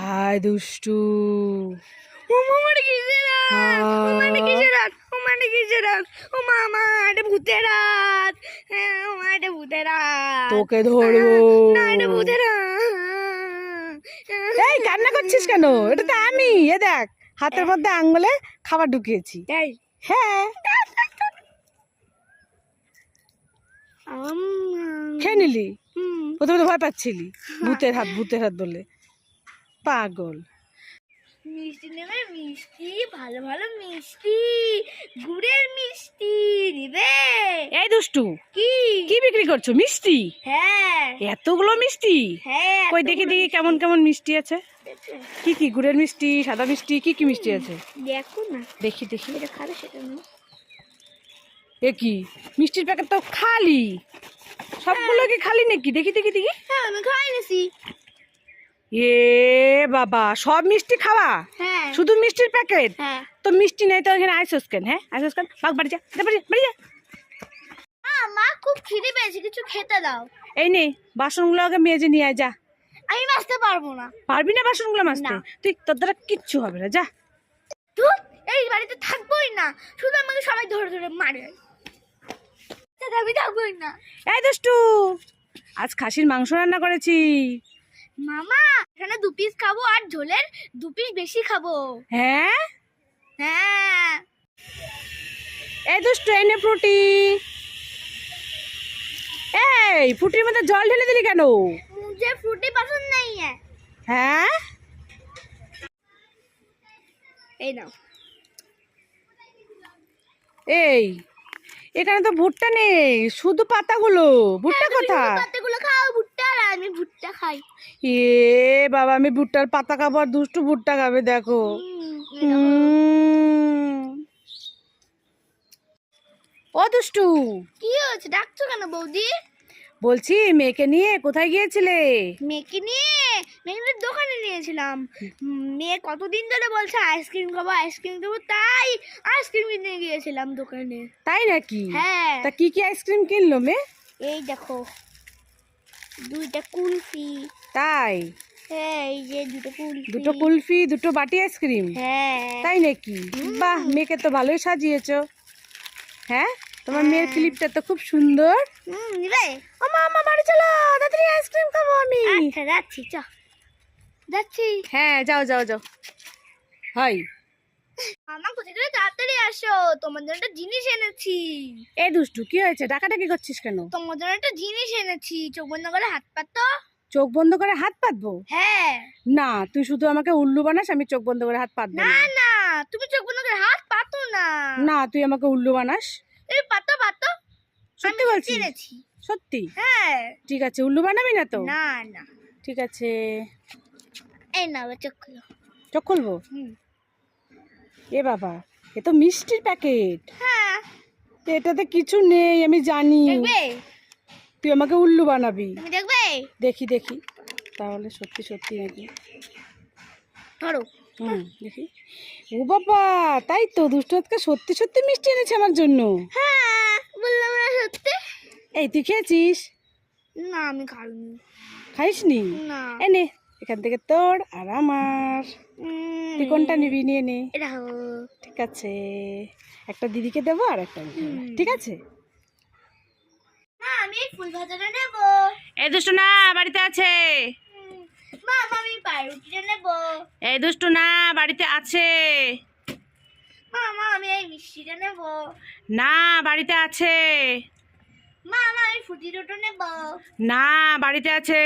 হায় দুষ্টু। ও মামারে কিসের রাত? ও মানে কিসের রাত? ও মানে কিসের রাত? ও মামা এটা ভূতের রাত। ও মা এটা ভূতের রাত। তোকে ধরবো। না এটা ভূতের রাত। এই কান্না করছিস কেন? এটা তো আমি। এ দেখ হাতের মধ্যে আঙ্গুলে খাবার ঢুকিয়েছি। তাই হ্যাঁ, খেয়ে নিলি? প্রথমে তো ভয় পাচ্ছিলি, ভূতের হাত বলে। পাগল। মিষ্টি নেবে? মিষ্টি, ভালো ভালো মিষ্টি, গুড়ের মিষ্টি নিবে? এই দুষ্টু, কি কি বিক্রি করছো? মিষ্টি? হ্যাঁ এতগুলো মিষ্টি? হ্যাঁ কই দেখি দেখি কেমন কেমন মিষ্টি আছে। কি কি? গুড়ের মিষ্টি, সাদা মিষ্টি, কি কি মিষ্টি আছে? দেখো না, দেখি দেখি। এটা খাবে সেটা না। এ কি মিষ্টির প্যাকেট তো খালি, সবগুলো কি খালি নাকি? দেখি দেখি দেখি। হ্যাঁ আমি খাই নিছি। এ বাবা, সব মিষ্টি খাওয়া? হ্যাঁ শুধু মিষ্টির প্যাকেট? হ্যাঁ। তো মিষ্টি নাই তো এখানে আইসোস কেন? হ্যাঁ আইসোস কেন? বাগ বাড়ি যা, বাড়ি যা, বাড়ি যা। মা খুব খিদে পেয়েছে, কিছু খেতে দাও। এই নে বাসনগুলো আগে মেজে নিয়ে আয় যা। আমি মাজতে পারবো না। পারবি না বাসনগুলো মাজতে? না। তুই, তোর দ্বারা কিচ্ছু হবে না, যা। তুই এই বাড়িতে থাকবোই না, শুধু আমাকে সবাই ধরে ধরে মারে। আমি থাকবোই না। এই দুষ্টু, আজ খাসির মাংস রান্না করেছি। মামা এখানে 2 পিস খাবো আর ঝোলের 2 পিস বেশি খাবো। হ্যাঁ হ্যাঁ এই দুষ্টু, এনে ফ্রুটি। এই ফ্রুটির মধ্যে জল ঢেলে দিলি কেন? मुझे फ्रूटी पसंद नहीं है। হ্যাঁ এই নাও। এই এখানে তো ভুট্টা নেই, শুধু পাতাগুলো। ভুট্টা কোথা? পাতাগুলো খাও ভুট্টা, আর আমি ভুট্টা খাই। এ বাবা, আমি ভুট্টার পাতা খাবো আর দুষ্টু ভুট্টা খাবে, দেখো। ও দুষ্টু, কি হয়েছে? ডাকছো কেন বৌদি? বলছি মেয়েকে নিয়ে কোথায় গিয়েছিলে? মেয়েকে নিয়ে দোকানে নিয়েছিলাম। মেয়ে কতদিন ধরে বলছে আইসক্রিম খাবো আইসক্রিম খাবো, তাই আইসক্রিম কিনে গিয়েছিলাম দোকানে। তাই নাকি? হ্যাঁ। তা কি কি আইসক্রিম কিনলো মেয়ে? এই দেখো 2টা কুলফি। তাই? হ্যাঁ এই যে 2টো কুলফি। 2টো কুলফি, 2টো বাটি আইসক্রিম? হ্যাঁ তাই নাকি? বাহ, মেয়েকে তো ভালোই সাজিয়েছো। হ্যাঁ, তোমার মেয়ের ক্লিপটা তো খুব সুন্দর। নিবে? ও মা, বাড়ি চলো, তাড়াতাড়ি আইসক্রিম খাবো আমি। আচ্ছা যাচ্ছি, যাচ্ছি। হ্যাঁ যাও যাও যাও। হয় মামা কোথায় গেলে? তাড়াতাড়ি আসো, তোমার জন্য একটা জিনিস এনেছি। এই দুষ্টু, কি হয়েছে? ডাকাডাকি করছিস কেন? তোমার জন্য একটা জিনিস এনেছি, চোখ বন্ধ করে হাত পাতো। চোখ বন্ধ করে হাত পাতবো? হ্যাঁ। না, তুই শুধু আমাকে উল্লু বানাস, আমি চোখ বন্ধ করে হাত পাতবো না না। না, তুমি চোখ বন্ধ করে হাত পাতো না। না, তুই আমাকে উল্লু বানাস। এই পাতো পাতো। সত্যি বলছিস? এনেছি। সত্যি? হ্যাঁ। ঠিক আছে, উল্লু বানাবি না তো? না না। ঠিক আছে, এই নাও চোখ খুলো। চোখ খুলবো? এ বাবা, এ তো মিষ্টির প্যাকেট। হ্যাঁ। এটাতে কিছু নেই, আমি জানি। দেখবে? তুই আমাকে উল্লু বানাবি। তুমি দেখবে? দেখি দেখি, তাহলে সত্যি সত্যি নাকি। ধরো। দেখি। ও বাবা, তাই তো, দুষ্টু আজকে সত্যি সত্যি মিষ্টি এনেছে আমার জন্য। হ্যাঁ বললাম না সত্যি। এই তুই খেয়েছিস? না আমি খাইনি। খাইসনি? না। এনে, এখান থেকে তোর আর আমার। তুই কোনটা নিবি? নিয়ে নে। এটা ঠিক আছে, একটা দিদিকে দেবো আর একটা আমি খাবো। ঠিক আছে। মা আমি এই ফুল ভাজাটা নেব। এই দুষ্টু না, বাড়িতে আছে। মা আমি পাউরুটিটা নেব। এই দুষ্টু না, বাড়িতে আছে। মা আমি এই মিষ্টিটা নেব। না, বাড়িতে আছে। মা আমি ফুটি দুটো নেব। না, বাড়িতে আছে।